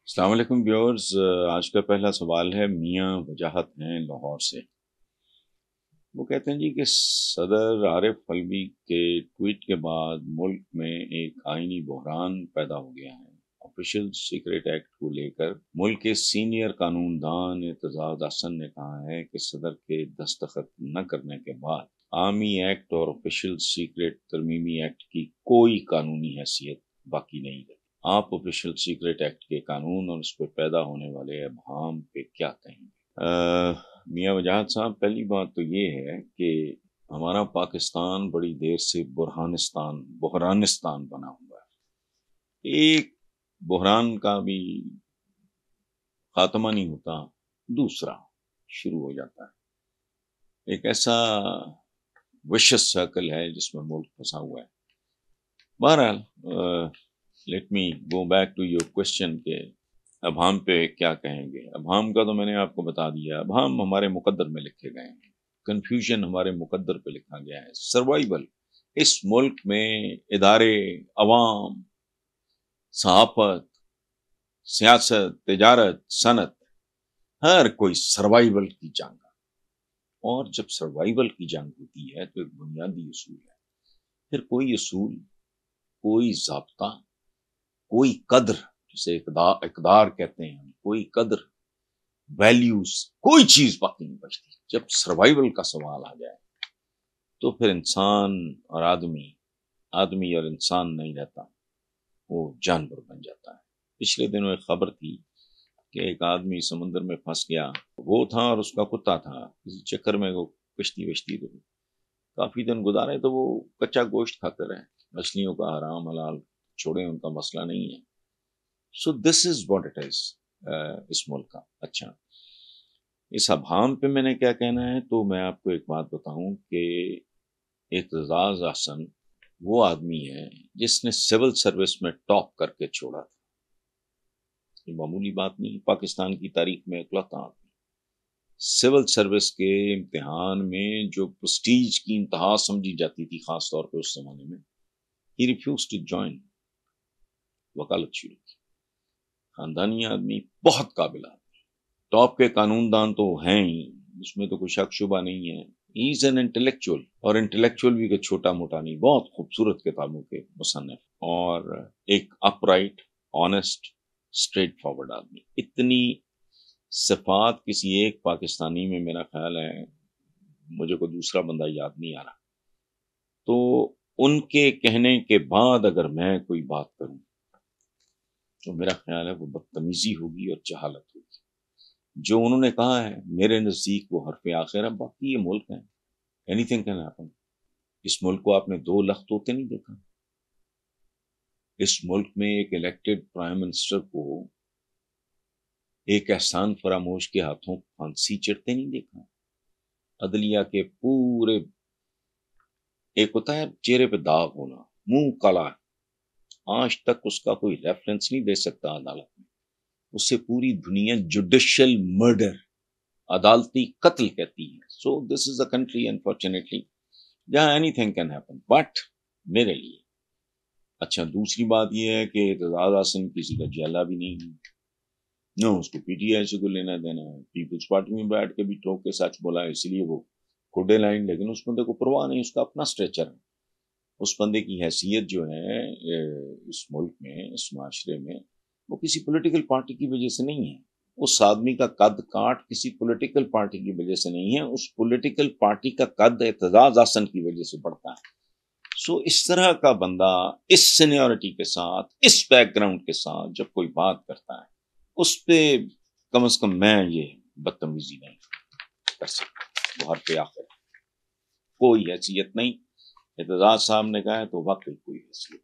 السلام علیکم ویورز، آج کا پہلا سوال ہے میاں وجاہت ہیں لاہور سے۔ وہ کہتے ہیں جی کہ صدر عارف علوی کے ٹویٹ کے بعد ملک میں ایک آئینی بحران پیدا ہو گیا ہے۔ آفیشل سیکریٹ ایکٹ کو لے کر ملک کے سینئر قانون دان اعتزاز احسن نے کہا ہے کہ صدر کے دستخط نہ کرنے کے بعد آرمی ایکٹ اور آفیشل سیکریٹ ترمیمی ایکٹ کی کوئی قانونی حیثیت باقی نہیں رہی۔ آپ آفیشل سیکریٹ ایکٹ کے قانون اور اس پہ پیدا ہونے والے ابہام پہ کیا کہیں گے؟ میاں وجاہت صاحب، پہلی بات تو یہ ہے کہ ہمارا پاکستان بڑی دیر سے بحرانستان بنا ہوا ہے۔ ایک بحران کا بھی خاتمہ نہیں ہوتا، دوسرا شروع ہو جاتا ہے۔ ایک ایسا وشس سرکل ہے جس میں ملک پھنسا ہوا ہے۔ بہرحال let me go back to your question کہ ابہام پہ کیا کہیں گے۔ ابہام کا تو میں نے آپ کو بتا دیا۔ ابہام ہمارے مقدر میں لکھے گئے ہیں، کنفیوژن ہمارے مقدر پہ لکھا گیا ہے۔ سروائیول اس ملک میں ادارے، عوام، صحافت، سیاست، تجارت، صنعت، ہر کوئی سروائیول کی جنگ ہے۔ اور جب سروائیول کی جنگ ہوتی ہے تو ایک بنیادی اصول ہے، پھر کوئی اصول، کوئی ضابطہ، کوئی قدر، جسے اقدار کہتے ہیں، کوئی قدر، ویلیوز، کوئی چیز باقی نہیں بچتی۔ جب سروائیول کا سوال آ جائے تو پھر انسان اور آدمی اور انسان نہیں رہتا، وہ جانور بن جاتا ہے۔ پچھلے دنوں ایک خبر تھی کہ ایک آدمی سمندر میں پھنس گیا، وہ تھا اور اس کا کتا تھا، کسی چکر میں وہ کشتی وشتی تو کافی دن گزارے تو وہ کچا گوشت کھاتے رہے۔ مچھلیوں کا حرام حلال چھوڑیں، ان کا مسئلہ نہیں ہے۔ سو دس از واٹ اٹ از اس ملک کا۔ اچھا، اس ابہام پہ میں نے کیا کہنا ہے، تو میں آپ کو ایک بات بتاؤں کہ اعتزاز احسن وہ آدمی ہے جس نے سول سروس میں ٹاپ کر کے چھوڑا تھا۔ یہ معمولی بات نہیں، پاکستان کی تاریخ میں اکلوتا آدمی سول سروس کے امتحان میں جو پرسٹیج کی انتہا سمجھی جاتی تھی، خاص طور پہ اس زمانے میں، ہی ریفیوز ٹو جوائن، وکالت شروع کی۔ خاندانی آدمی، بہت قابل آدمی، ٹاپ کے قانون دان تو ہیں ہی، اس میں تو کوئی شک شبہ نہیں ہے۔ ہی از این انٹلیکچوئل، اور انٹلیکچوئل بھی کہ چھوٹا موٹا نہیں، بہت خوبصورت کتابوں کے مصنف، اور ایک up right, honest, straight forward آدمی۔ اتنی صفات کسی ایک پاکستانی میں میرا خیال ہے، مجھے کوئی دوسرا بندہ یاد نہیں آ رہا۔ تو ان کے کہنے کے بعد اگر میں کوئی بات کروں تو میرا خیال ہے وہ بدتمیزی ہوگی اور جہالت ہوگی۔ جو انہوں نے کہا ہے میرے نزدیک وہ حرف آخر ہے۔ باقی یہ ملک ہے، اینی تھنگ کین ہیپن۔ اس ملک کو آپ نے 2 لخت ہوتے نہیں دیکھا۔ اس ملک میں ایک الیکٹڈ پرائم منسٹر کو ایک احسان فراموش کے ہاتھوں پھانسی چڑھتے نہیں دیکھا۔ عدلیہ کے پورے، ایک ہوتا ہے چہرے پہ داغ ہونا، منہ کالا، آج تک اس کا کوئی ریفرنس نہیں دے سکتا عدالت میں۔ اسے پوری دنیا جوڈیشل مرڈر، عدالتی قتل کہتی ہے۔ سو دس از اے کنٹری انفارچونیٹلی جہاں any thing can happen, but میرے لیے اچھا دوسری بات یہ ہے کہ اعتزاز احسن کسی کا جیلا بھی نہیں ہے، نہ اس کو پی ٹی آئی سے کوئی لینا دینا ہے۔ پیپلز پارٹی میں بیٹھ کے بھی ٹھوک کے سچ بولا ہے، اسی لیے وہ کھڈے لائن، لیکن اس بندے کو پرواہ نہیں، اس کا اپنا اسٹریچر ہے۔ اس بندے کی حیثیت جو ہے اس ملک میں، اس معاشرے میں، وہ کسی پولیٹیکل پارٹی کی وجہ سے نہیں ہے۔ اس آدمی کا قد کاٹ کسی پولیٹیکل پارٹی کی وجہ سے نہیں ہے، اس پولیٹیکل پارٹی کا قد اعتزاز احسن کی وجہ سے بڑھتا ہے۔ سو اس طرح کا بندہ اس سینیورٹی کے ساتھ، اس بیک گراؤنڈ کے ساتھ جب کوئی بات کرتا ہے، اس پہ کم از کم میں یہ بدتمیزی نہیں کر سکتا۔ وہ حرف آخر ہے، کوئی حیثیت نہیں۔ اعتزاز صاحب نے کہا ہے تو واقعی کوئی حیثیت